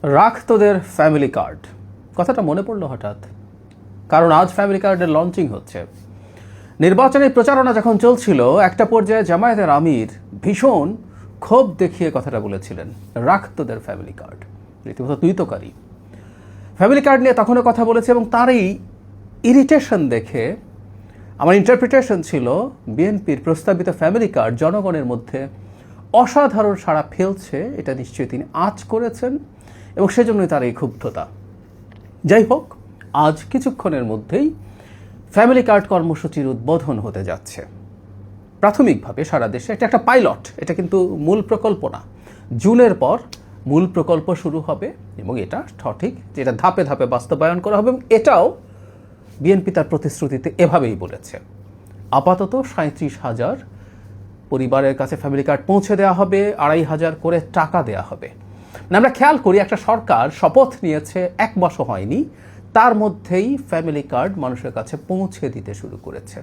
রাখ তোদের family card, কথাটা মনে পড়লো হঠাৎ, কারণ আজ ফ্যামিলি কার্ডের লঞ্চিং হচ্ছে। নির্বাচনী প্রচারণা যখন চলছিল, একটা পর্যায়ে জামায়াতের আমির ভীষণ ক্ষোভ দেখিয়ে কথাটা বলেছিলেন, রাখ তোদের ফ্যামিলি কার্ড। রীতিমতো তুইতকারী ফ্যামিলি কার্ড নিয়ে তখনও কথা বলেছে, এবং তারই ইরিটেশন দেখে আমার ইন্টারপ্রিটেশন ছিল বিএনপির প্রস্তাবিত ফ্যামিলি কার্ড জনগণের মধ্যে অসাধারণ সাড়া ফেলছে, এটা নিশ্চয়ই তিনি আঁচ করেছেন এবং সেজন্যই তার এই ক্ষুব্ধতা। যাই হোক, আজ কিছুক্ষণের মধ্যেই ফ্যামিলি কার্ড কর্মসূচির উদ্বোধন হতে যাচ্ছে। প্রাথমিকভাবে সারা দেশে এটা একটা পাইলট, এটা কিন্তু মূল প্রকল্প না। জুনের পর মূল প্রকল্প শুরু হবে এবং এটা সঠিক যেটা ধাপে ধাপে বাস্তবায়ন করা হবে, এবং এটাও বিএনপি তার প্রতিশ্রুতিতে এভাবেই বলেছে। আপাতত 37,000 পরিবারের কাছে ফ্যামিলি কার্ড পৌঁছে দেওয়া হবে, 2,500 করে টাকা দেওয়া হবে। আমরা খেয়াল করি, একটা সরকার শপথ নিয়েছে 1 মাসও হয়নি, তার মধ্যেই ফ্যামিলি কার্ড মানুষের কাছে পৌঁছে দিতে শুরু করেছে।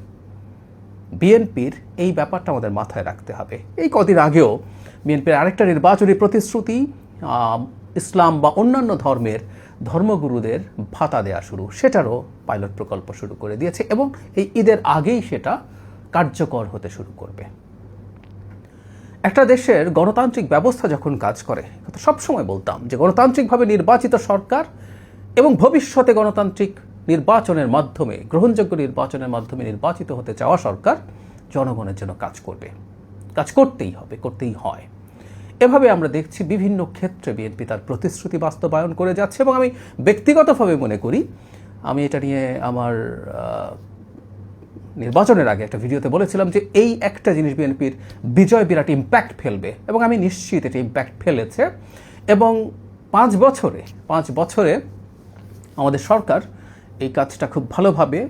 বিএনপির এই ব্যাপারটা আমাদের মাথায় রাখতে হবে। এই কদিন আগেও বিএনপির আরেকটা নির্বাচনী প্রতিশ্রুতি, ইসলাম বা অন্যান্য ধর্মের ধর্মগুরুদের ভাতা দেওয়া শুরু, সেটারও পাইলট প্রকল্প শুরু করে দিয়েছে এবং এই ঈদের আগেই সেটা কার্যকর হতে শুরু করবে। একটা দেশের গণতান্ত্রিক ব্যবস্থা যখন কাজ করে, সবসময় বলতাম যে গণতান্ত্রিকভাবে নির্বাচিত সরকার এবং ভবিষ্যতে গণতান্ত্রিক নির্বাচনের মাধ্যমে, গ্রহণযোগ্য নির্বাচনের মাধ্যমে নির্বাচিত হতে চাওয়া সরকার জনগণের জন্য কাজ করবে, কাজ করতেই হবে, করতেই হয়। এভাবে আমরা দেখছি বিভিন্ন ক্ষেত্রে বিএনপি তার প্রতিশ্রুতি বাস্তবায়ন করে যাচ্ছে, এবং আমি ব্যক্তিগতভাবে মনে করি, আমি এটা নিয়ে আমার নির্বাচনের আগে একটা ভিডিওতে বলেছিলাম যে এই একটা জিনিস বিএনপির বিজয় বিরাট ইম্প্যাক্ট ফেলবে, এবং আমি নিশ্চিত এটা ইম্প্যাক্ট ফেলেছে। এবং 5 বছরে আমাদের সরকার এই কাজটা খুব ভালোভাবে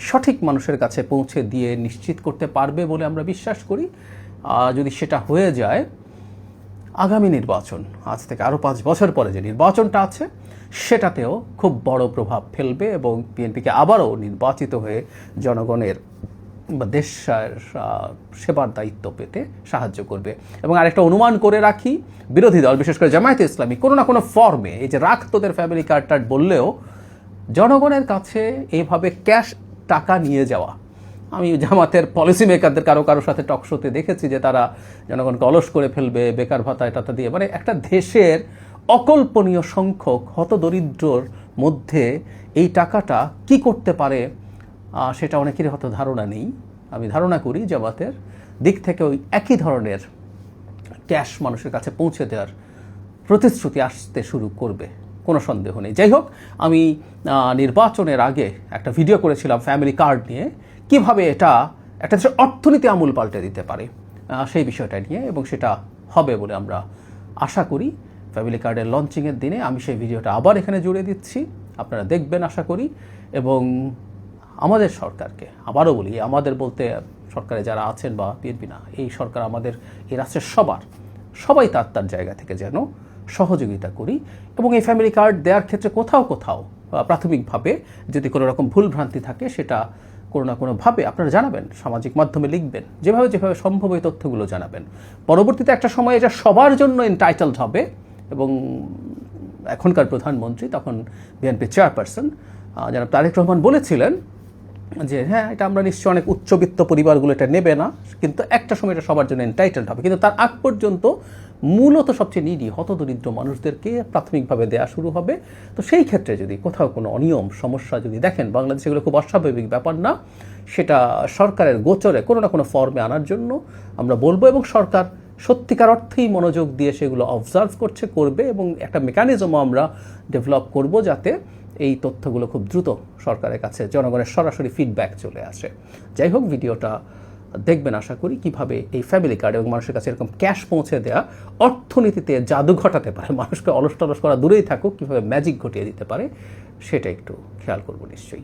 সঠিক মানুষের কাছে পৌঁছে দিয়ে নিশ্চিত করতে পারবে বলে আমরা বিশ্বাস করি। যদি সেটা হয়ে যায়, আগামী নির্বাচন, আজ থেকে আরও 5 বছর পরে যে নির্বাচনটা আছে, সেটাতেও খুব বড় প্রভাব ফেলবে এবং বিএনপিকে আবারও নির্বাচিত হয়ে জনগণের বা দেশের সেবার দায়িত্ব পেতে সাহায্য করবে। এবং আরেকটা অনুমান করে রাখি, বিরোধী দল বিশেষ করে জামায়াতে ইসলামী কোনো না কোনো ফর্মে এই যে রাখ তোদের ফ্যামিলি কার্ড টার্ড বললেও জনগণের কাছে এইভাবে ক্যাশ টাকা নিয়ে যাওয়া, আমি জামাতের পলিসি মেকারদের কারো সাথে টকশোতে দেখেছি যে তারা জনগণকে অলস করে ফেলবে বেকার ভাতা এটা দিয়ে, মানে একটা দেশের অকল্পনীয় সংখ্যক হতদরিদ্রর মধ্যে এই টাকাটা কি করতে পারে সেটা অনেকেরই হয়তো ধারণা নেই। আমি ধারণা করি জামাতের দিক থেকে ওই একই ধরনের ক্যাশ মানুষের কাছে পৌঁছে দেওয়ার প্রতিশ্রুতি আসতে শুরু করবে, কোনো সন্দেহ নেই। যাই হোক, আমি নির্বাচনের আগে একটা ভিডিও করেছিলাম ফ্যামিলি কার্ড নিয়ে, কিভাবে এটা একটা দেশের অর্থনীতি আমূল পাল্টে দিতে পারে সেই বিষয়টা নিয়ে, এবং সেটা হবে বলে আমরা আশা করি। ফ্যামিলি কার্ডের লঞ্চিংয়ের দিনে আমি সেই ভিডিওটা আবার এখানে জুড়ে দিচ্ছি, আপনারা দেখবেন আশা করি। এবং আমাদের সরকারকে আবারও বলি, আমাদের বলতে সরকারে যারা আছেন বা বিএনপি না, এই সরকার আমাদের এই রাষ্ট্রের সবাই তার জায়গা থেকে যেন সহযোগিতা করি, এবং এই ফ্যামিলি কার্ড দেওয়ার ক্ষেত্রে কোথাও প্রাথমিকভাবে যদি কোনো রকম ভুলভ্রান্তি থাকে, সেটা কোনো না কোনোভাবে আপনারা জানাবেন, সামাজিক মাধ্যমে লিখবেন, যেভাবে সম্ভব এই তথ্যগুলো জানাবেন। পরবর্তীতে একটা সময় এটা সবার জন্য এন্টাইটেলড হবে, এবং এখনকার প্রধানমন্ত্রী, তখন বিএনপি চেয়ারপারসন জনাব তারেক রহমান বলেছিলেন যে হ্যাঁ, এটা আমরা নিশ্চয়ই অনেক উচ্চবিত্ত পরিবারগুলো এটা নেবে না, কিন্তু একটা সময় এটা সবার জন্য এন্টাইটেলড হবে। কিন্তু তার আগ পর্যন্ত মূলত সবচেয়ে নিডি হতদরিদ্র মানুষদেরকে প্রাথমিকভাবে দেয়া শুরু হবে। তো সেই ক্ষেত্রে যদি কোথাও কোনো অনিয়ম সমস্যা যদি দেখেন, বাংলাদেশে এগুলো খুব অস্বাভাবিক ব্যাপার না, সেটা সরকারের গোচরে কোনো না কোনো ফর্মে আনার জন্য আমরা বলবো, এবং সরকার সত্যিকার অর্থেই মনোযোগ দিয়ে সেগুলো অবজার্ভ করবে, এবং একটা মেকানিজমও আমরা ডেভেলপ করব যাতে এই তথ্যগুলো খুব দ্রুত সরকারের কাছে জনগণের সরাসরি ফিডব্যাক চলে আসে। যাই হোক, ভিডিওটা দেখবেন আশা করি, কিভাবে এই ফ্যামিলি কার্ড এবং মানুষের কাছে এরকম ক্যাশ পৌঁছে দেওয়া অর্থনীতিতে জাদু ঘটাতে পারে, মানুষকে অলস টলস করা দূরেই থাকুক, কীভাবে ম্যাজিক ঘটিয়ে দিতে পারে সেটা একটু খেয়াল করবো নিশ্চয়ই।